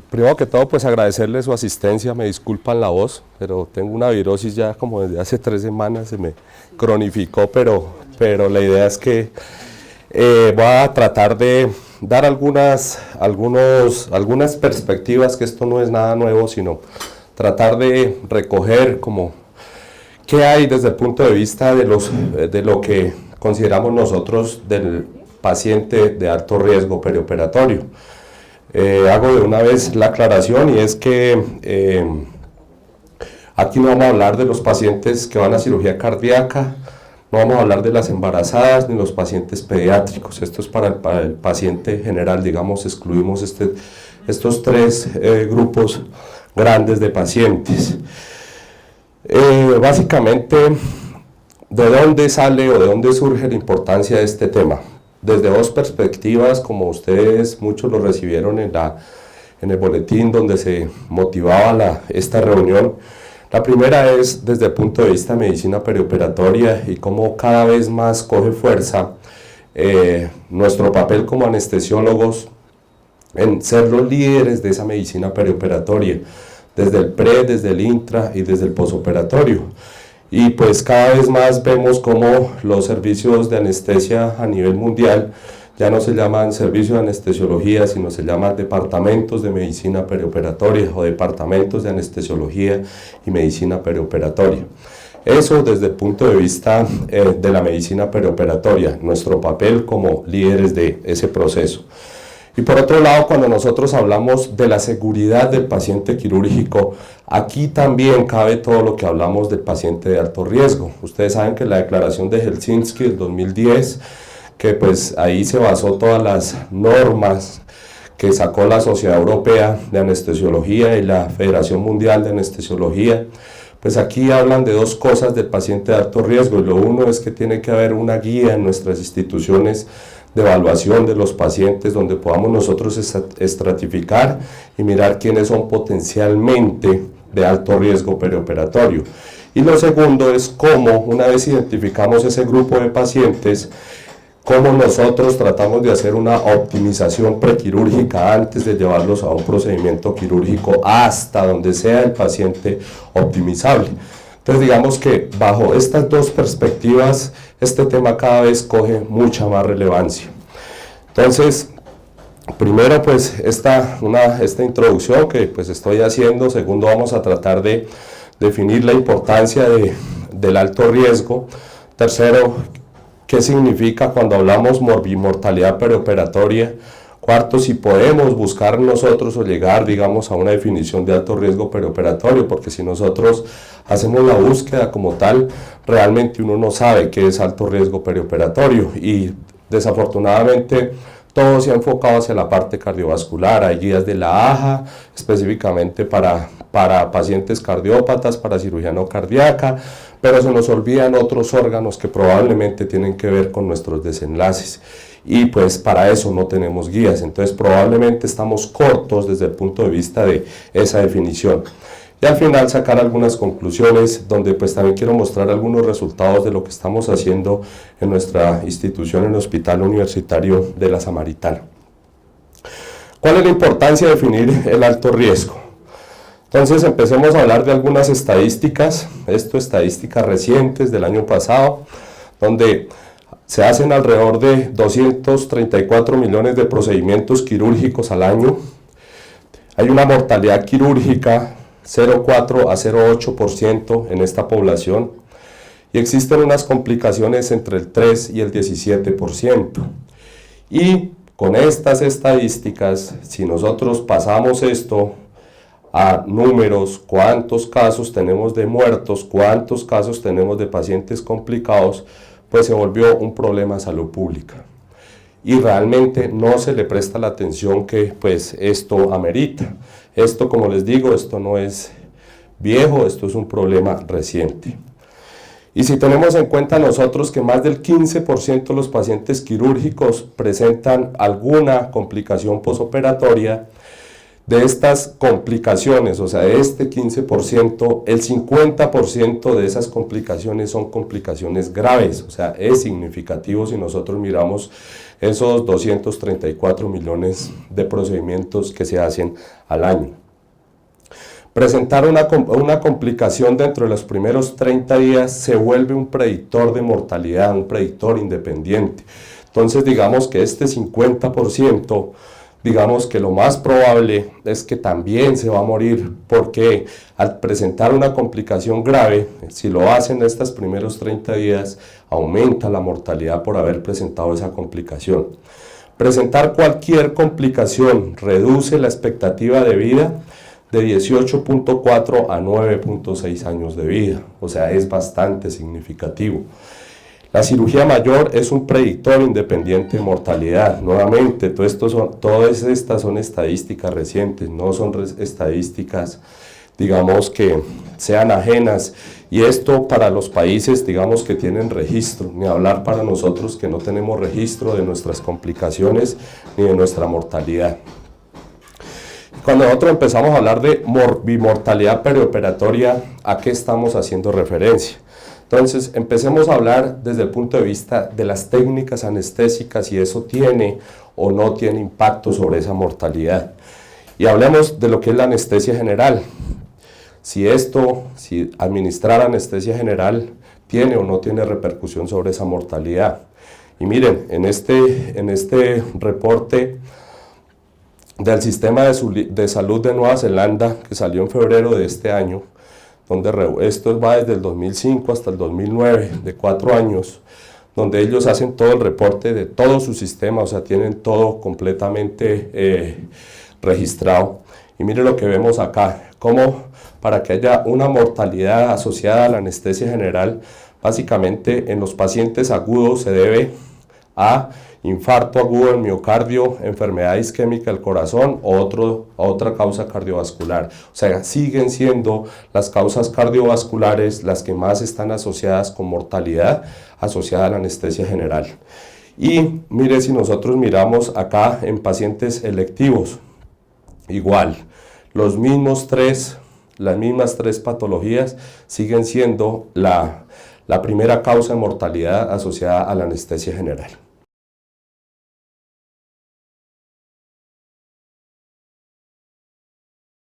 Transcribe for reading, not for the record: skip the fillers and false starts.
Primero que todo, pues agradecerle su asistencia, me disculpan la voz, pero tengo una virosis ya como desde hace 3 semanas, se me cronificó, pero la idea es que voy a tratar de dar algunas perspectivas, que esto no es nada nuevo, sino tratar de recoger como qué hay desde el punto de vista de lo que consideramos nosotros del paciente de alto riesgo perioperatorio. Hago de una vez la aclaración, y es que aquí no vamos a hablar de los pacientes que van a cirugía cardíaca, no vamos a hablar de las embarazadas ni los pacientes pediátricos. Esto es para el paciente general, digamos, excluimos estos tres grupos grandes de pacientes. Básicamente, ¿de dónde sale o de dónde surge la importancia de este tema? Desde dos perspectivas, como ustedes muchos lo recibieron en el boletín donde se motivaba esta reunión. La primera es desde el punto de vista de medicina perioperatoria y cómo cada vez más coge fuerza nuestro papel como anestesiólogos en ser los líderes de esa medicina perioperatoria, desde el pre, desde el intra y desde el posoperatorio. Y pues cada vez más vemos cómo los servicios de anestesia a nivel mundial ya no se llaman servicios de anestesiología, sino se llaman departamentos de medicina perioperatoria o departamentos de anestesiología y medicina perioperatoria. Eso desde el punto de vista de la medicina perioperatoria, nuestro papel como líderes de ese proceso. Y por otro lado, cuando nosotros hablamos de la seguridad del paciente quirúrgico, aquí también cabe todo lo que hablamos del paciente de alto riesgo. Ustedes saben que la declaración de Helsinki del 2010, que pues ahí se basó todas las normas que sacó la Sociedad Europea de Anestesiología y la Federación Mundial de Anestesiología, pues aquí hablan de dos cosas del paciente de alto riesgo. Y lo uno es que tiene que haber una guía en nuestras instituciones de evaluación de los pacientes, donde podamos nosotros estratificar y mirar quiénes son potencialmente de alto riesgo perioperatorio. Y lo segundo es cómo, una vez identificamos ese grupo de pacientes, cómo nosotros tratamos de hacer una optimización prequirúrgica antes de llevarlos a un procedimiento quirúrgico hasta donde sea el paciente optimizable. Entonces digamos que bajo estas dos perspectivas este tema cada vez coge mucha más relevancia. Entonces, primero pues esta introducción que pues estoy haciendo. Segundo, vamos a tratar de definir la importancia del alto riesgo. Tercero, qué significa cuando hablamos morbimortalidad perioperatoria. Cuarto, si podemos buscar nosotros o llegar, digamos, a una definición de alto riesgo perioperatorio, porque si nosotros hacemos la búsqueda como tal, realmente uno no sabe qué es alto riesgo perioperatorio, y desafortunadamente todo se ha enfocado hacia la parte cardiovascular. Hay guías de la AJA específicamente para pacientes cardiópatas, para cirugía no cardíaca, pero se nos olvidan otros órganos que probablemente tienen que ver con nuestros desenlaces. Y pues para eso no tenemos guías, entonces probablemente estamos cortos desde el punto de vista de esa definición. Y al final sacar algunas conclusiones, donde pues también quiero mostrar algunos resultados de lo que estamos haciendo en nuestra institución, en el Hospital Universitario de la Samaritana. ¿Cuál es la importancia de definir el alto riesgo? Entonces empecemos a hablar de algunas estadísticas, estadísticas recientes del año pasado, donde se hacen alrededor de 234 millones de procedimientos quirúrgicos al año. Hay una mortalidad quirúrgica 0,4 a 0,8% en esta población, y existen unas complicaciones entre el 3 y el 17%. Y con estas estadísticas, si nosotros pasamos esto a números, cuántos casos tenemos de muertos, cuántos casos tenemos de pacientes complicados, pues se volvió un problema de salud pública. Y realmente no se le presta la atención que pues esto amerita. Esto, como les digo, esto no es viejo, esto es un problema reciente. Y si tenemos en cuenta nosotros que más del 15% de los pacientes quirúrgicos presentan alguna complicación posoperatoria, de estas complicaciones, o sea, de este 15%, el 50% de esas complicaciones son complicaciones graves, o sea, es significativo si nosotros miramos esos 234 millones de procedimientos que se hacen al año. Presentar una complicación dentro de los primeros 30 días se vuelve un predictor de mortalidad, un predictor independiente. Entonces digamos que este 50%, digamos que lo más probable es que también se va a morir, porque al presentar una complicación grave, si lo hacen estos primeros 30 días, aumenta la mortalidad por haber presentado esa complicación. Presentar cualquier complicación reduce la expectativa de vida de 18.4 a 9.6 años de vida, o sea, es bastante significativo. La cirugía mayor es un predictor independiente de mortalidad. Nuevamente, todas estas son estadísticas recientes, no son estadísticas, digamos, que sean ajenas. Y esto para los países, digamos, que tienen registro, ni hablar para nosotros que no tenemos registro de nuestras complicaciones ni de nuestra mortalidad. Cuando nosotros empezamos a hablar de morbimortalidad perioperatoria, ¿a qué estamos haciendo referencia? Entonces, empecemos a hablar desde el punto de vista de las técnicas anestésicas, si eso tiene o no tiene impacto sobre esa mortalidad. Y hablemos de lo que es la anestesia general. Si administrar anestesia general tiene o no tiene repercusión sobre esa mortalidad. Y miren, en este reporte del Sistema de Salud de Nueva Zelanda, que salió en febrero de este año, donde esto va desde el 2005 hasta el 2009, de 4 años, donde ellos hacen todo el reporte de todo su sistema, o sea, tienen todo completamente registrado. Y mire lo que vemos acá, como para que haya una mortalidad asociada a la anestesia general, básicamente en los pacientes agudos se debe a infarto agudo del miocardio, enfermedad isquémica del corazón o otra causa cardiovascular. O sea, siguen siendo las causas cardiovasculares las que más están asociadas con mortalidad asociada a la anestesia general. Y mire, si nosotros miramos acá en pacientes electivos, igual, las mismas tres patologías siguen siendo la primera causa de mortalidad asociada a la anestesia general.